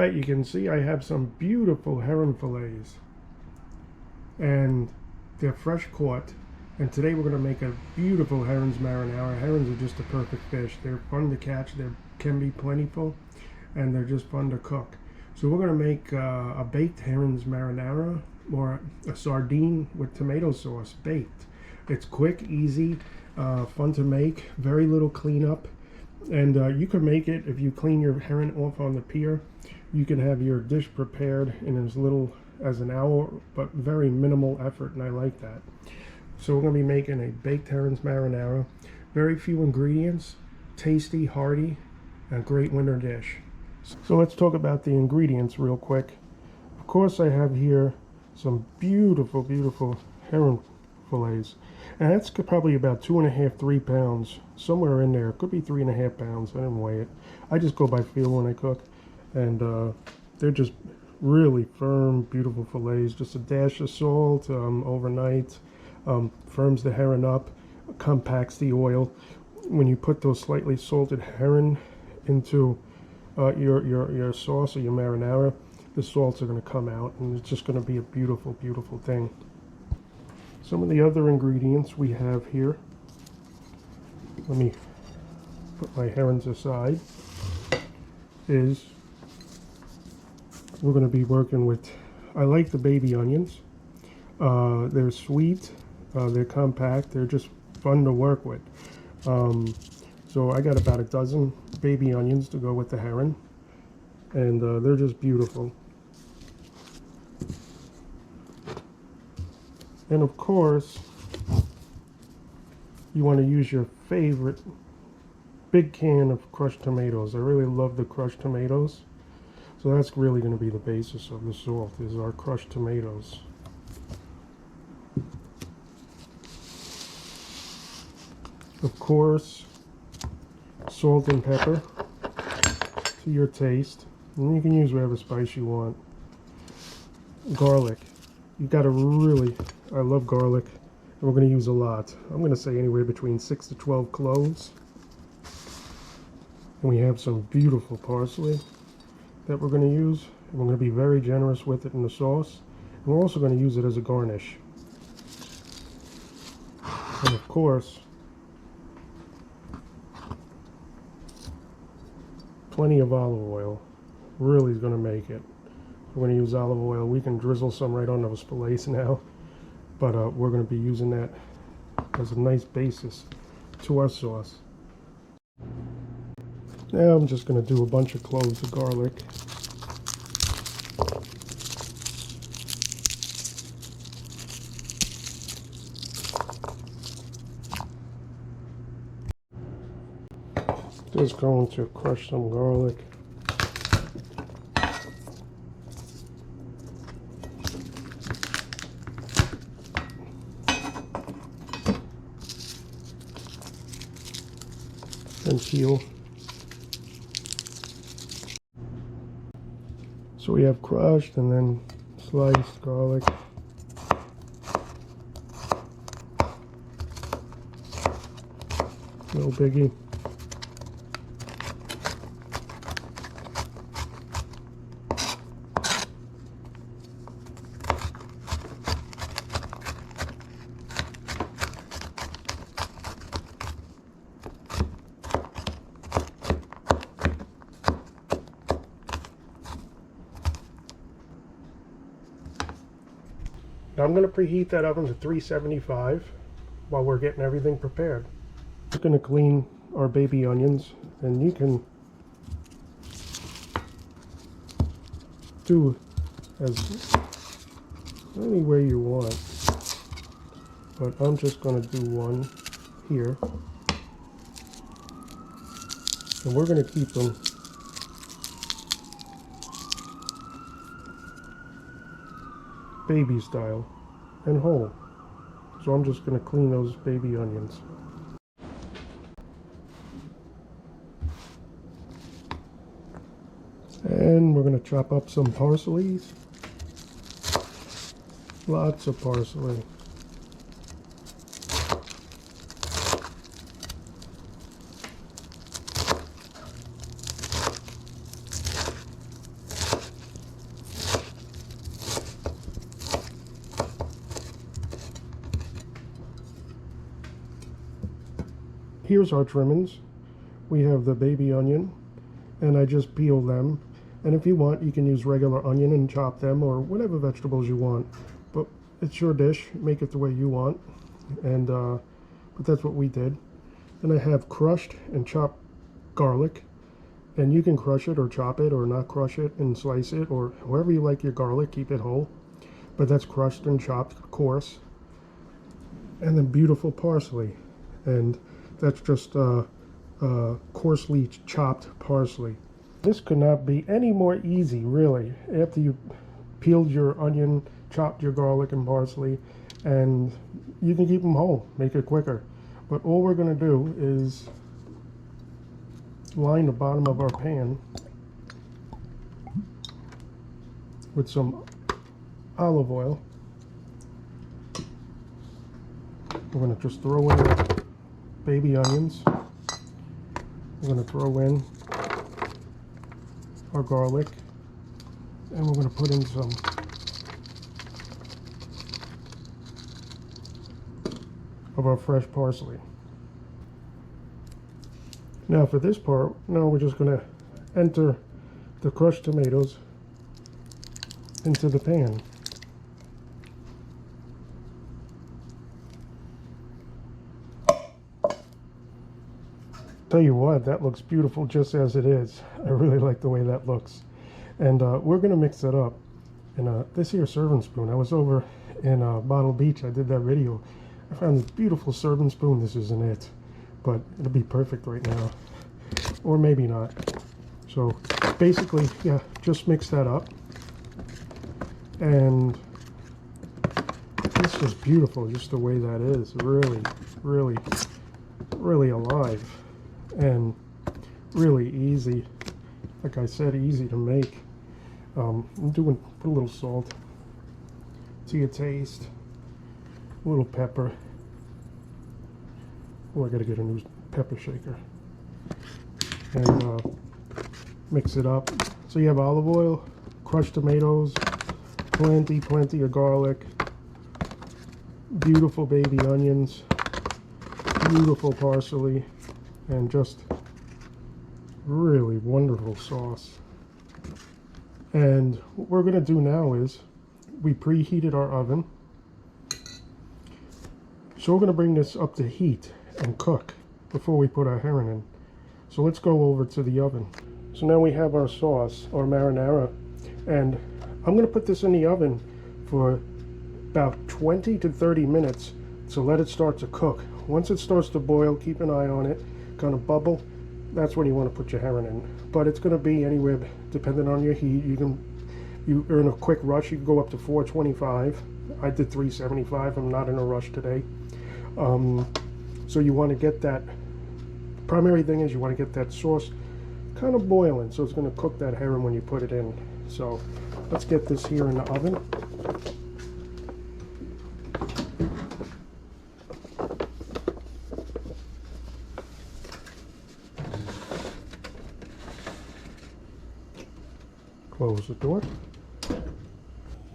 Alright, you can see I have some beautiful heron fillets. And they're fresh caught. And today we're going to make a beautiful herons marinara. Herons are just a perfect fish. They're fun to catch, they can be plentiful, and they're just fun to cook. So we're going to make a baked herons marinara, or a sardine with tomato sauce, baked. It's quick, easy, fun to make, very little cleanup. And you can make it if you clean your heron off on the pier. You can have your dish prepared in as little as an hour, but very minimal effort, and I like that. So we're going to be making a baked herons marinara. Very few ingredients, tasty, hearty, and a great winter dish. So let's talk about the ingredients real quick. Of course, I have here some beautiful, beautiful heron fillets. And that's probably about 2.5, 3 pounds, somewhere in there. It could be 3.5 pounds. I didn't weigh it. I just go by feel when I cook. And they're just really firm, beautiful fillets. Just a dash of salt overnight. Firms the heron up, compacts the oil. When you put those slightly salted heron into your sauce or your marinara, the salts are going to come out, and it's just going to be a beautiful, beautiful thing. Some of the other ingredients we have here. Let me put my herons aside. Is we're going to be working with, I like the baby onions. They're sweet, they're compact, they're just fun to work with. So I got about a dozen baby onions to go with the heron, and they're just beautiful. And of course, you want to use your favorite big can of crushed tomatoes. I really love the crushed tomatoes. So that's really going to be the basis of the salt, is our crushed tomatoes. Of course, salt and pepper to your taste. And you can use whatever spice you want. Garlic. You got to really, I love garlic. And we're going to use a lot. I'm going to say anywhere between 6 to 12 cloves. And we have some beautiful parsley that we're going to use. And we're going to be very generous with it in the sauce. And we're also going to use it as a garnish. And of course, plenty of olive oil. Really is going to make it. We're going to use olive oil. We can drizzle some right on those fillets now. But we're going to be using that as a nice basis to our sauce. Now I'm just going to do a bunch of cloves of garlic. Just going to crush some garlic. And peel. So we have crushed and then sliced garlic. No biggie. Now I'm going to preheat that oven to 375 while we're getting everything prepared. Just going to clean our baby onions, and you can do as any way you want, but I'm just going to do one here, and we're going to keep them baby style and whole. So I'm just going to clean those baby onions. And we're going to chop up some parsley. Lots of parsley. here's our trimmings. We have the baby onion, and I just peeled them. And if you want, you can use regular onion and chop them, or whatever vegetables you want. But it's your dish. Make it the way you want. And but that's what we did. Then I have crushed and chopped garlic. And you can crush it or chop it or not crush it and slice it, or however you like your garlic, keep it whole. But that's crushed and chopped coarse. And then beautiful parsley. And that's just coarsely chopped parsley. This could not be any more easy, really. After you peeled your onion, chopped your garlic and parsley, and you can keep them whole, make it quicker. But all we're going to do is line the bottom of our pan with some olive oil. We're going to just throw in baby onions. We're going to throw in our garlic, and we're going to put in some of our fresh parsley. Now for this part, now we're just going to enter the crushed tomatoes into the pan. Tell you what, that looks beautiful just as it is. I really like the way that looks. And we're going to mix it up. And this here serving spoon, I was over in Bottle Beach, I did that video. I found this beautiful serving spoon. This isn't it, but it'll be perfect right now. Or maybe not. So basically, yeah, just mix that up. And it's just beautiful, just the way that is. Really, really, really alive. And really easy. Like I said, easy to make. I'm doing, put a little salt to your taste, a little pepper. Oh, I gotta get a new pepper shaker. And mix it up. So you have olive oil, crushed tomatoes, plenty of garlic, beautiful baby onions, beautiful parsley, and just really wonderful sauce. And what we're going to do now is we preheated our oven, so we're going to bring this up to heat and cook before we put our herring in. So let's go over to the oven. So now we have our sauce, or marinara, and I'm going to put this in the oven for about 20 to 30 minutes to let it start to cook. Once it starts to boil, keep an eye on it, kind of bubble, that's when you want to put your herring in. But it's going to be anywhere, depending on your heat. You're in a quick rush, you can go up to 425. I did 375. I'm not in a rush today. So you want to get that, primary thing is you want to get that sauce kind of boiling, so it's going to cook that herring when you put it in. So let's get this here in the oven. Close the door.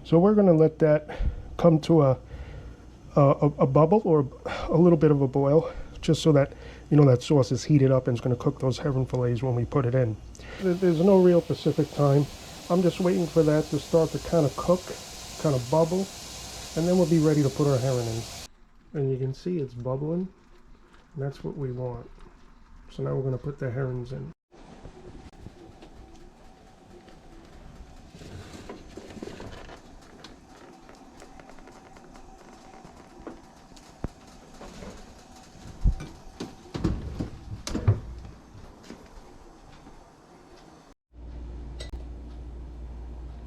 So we're going to let that come to a bubble, or a little bit of a boil, just so that you know that sauce is heated up and it's going to cook those herring fillets when we put it in. There's no real specific time. I'm just waiting for that to start to kind of cook, kind of bubble, and then we'll be ready to put our herring in. And you can see it's bubbling, and that's what we want. So now we're going to put the herrings in.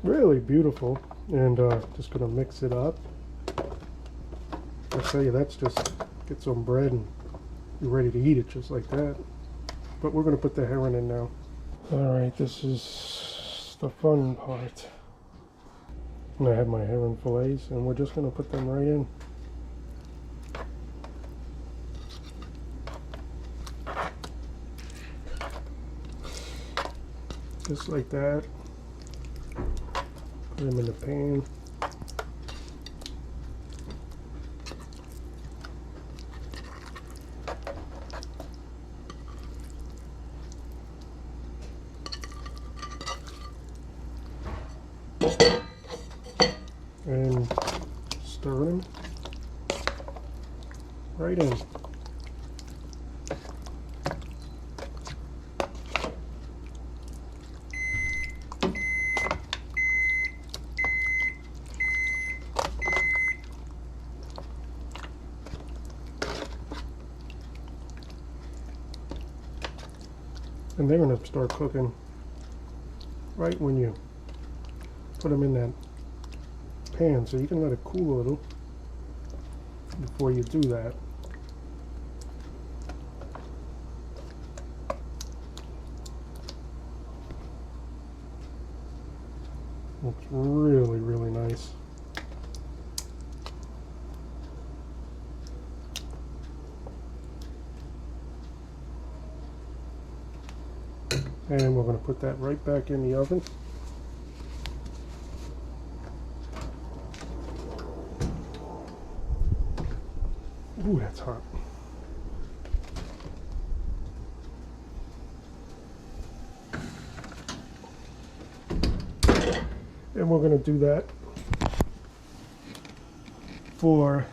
Really beautiful. And just gonna mix it up. I tell you, that's just, get some bread and you're ready to eat it just like that. But we're gonna put the herring in now. Alright, this is the fun part. And I have my herring fillets, and we're just gonna put them right in. Just like that. Put them in the pan. and stir them right in. And they're going to start cooking right when you put them in that pan, so you can let it cool a little before you do that. Looks really, really nice. And we're going to put that right back in the oven. Ooh, that's hot. And we're going to do that for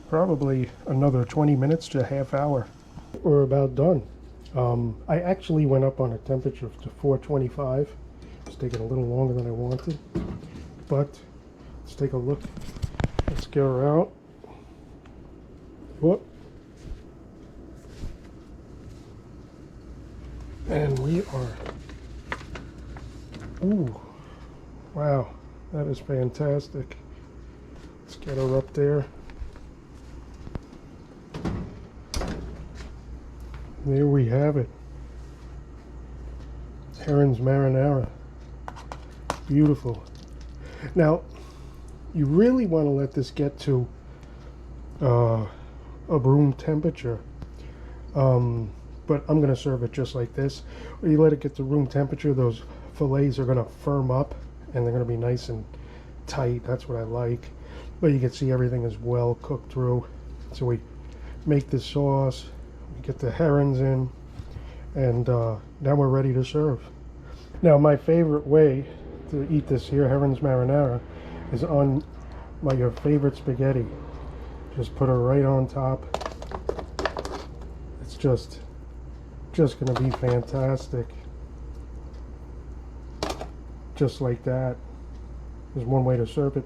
probably another 20 minutes to a half hour. We're about done. I actually went up on a temperature to 425. It's taking a little longer than I wanted, but let's take a look. Let's get her out. Whoop. And we are, ooh, wow, that is fantastic. Let's get her up there. There we have it. Herons marinara. Beautiful. Now, you really want to let this get to a room temperature. But I'm going to serve it just like this. When you let it get to room temperature, those fillets are going to firm up and they're going to be nice and tight. That's what I like. But you can see everything is well cooked through. So we make this sauce. Get the herons in, and now we're ready to serve. Now my favorite way to eat this here herons marinara is on your favorite spaghetti. Just put her right on top. It's just gonna be fantastic. Just like that is one way to serve it.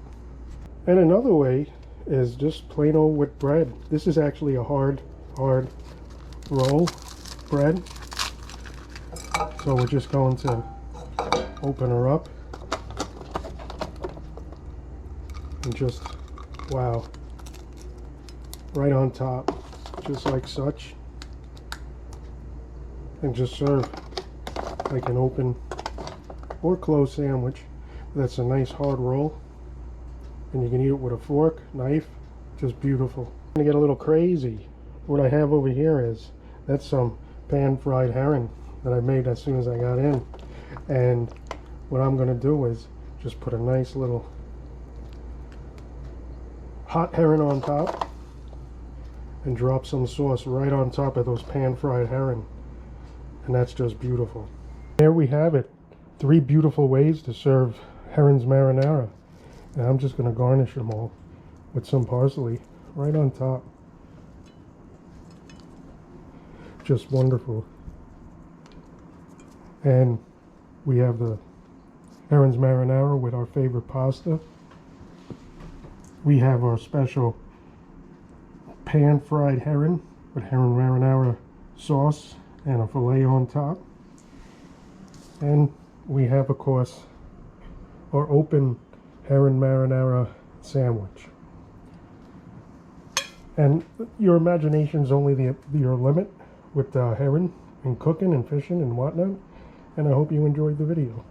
And another way is just plain old with bread. This is actually a hard roll bread, so we're just going to open her up and just, wow, right on top, just like such, and just serve like an open or closed sandwich. That's a nice hard roll, and you can eat it with a fork, knife, just beautiful. I'm gonna get a little crazy. What I have over here is, that's some pan-fried herring that I made as soon as I got in. And what I'm going to do is just put a nice little hot herring on top and drop some sauce right on top of those pan-fried herring. And that's just beautiful. There we have it. 3 beautiful ways to serve herons marinara. And I'm just going to garnish them all with some parsley right on top. Just wonderful. And we have the herons marinara with our favorite pasta. We have our special pan-fried herring with herring marinara sauce and a fillet on top. And we have, of course, our open herring marinara sandwich. And your imagination's only your limit with herring and cooking and fishing and whatnot. And I hope you enjoyed the video.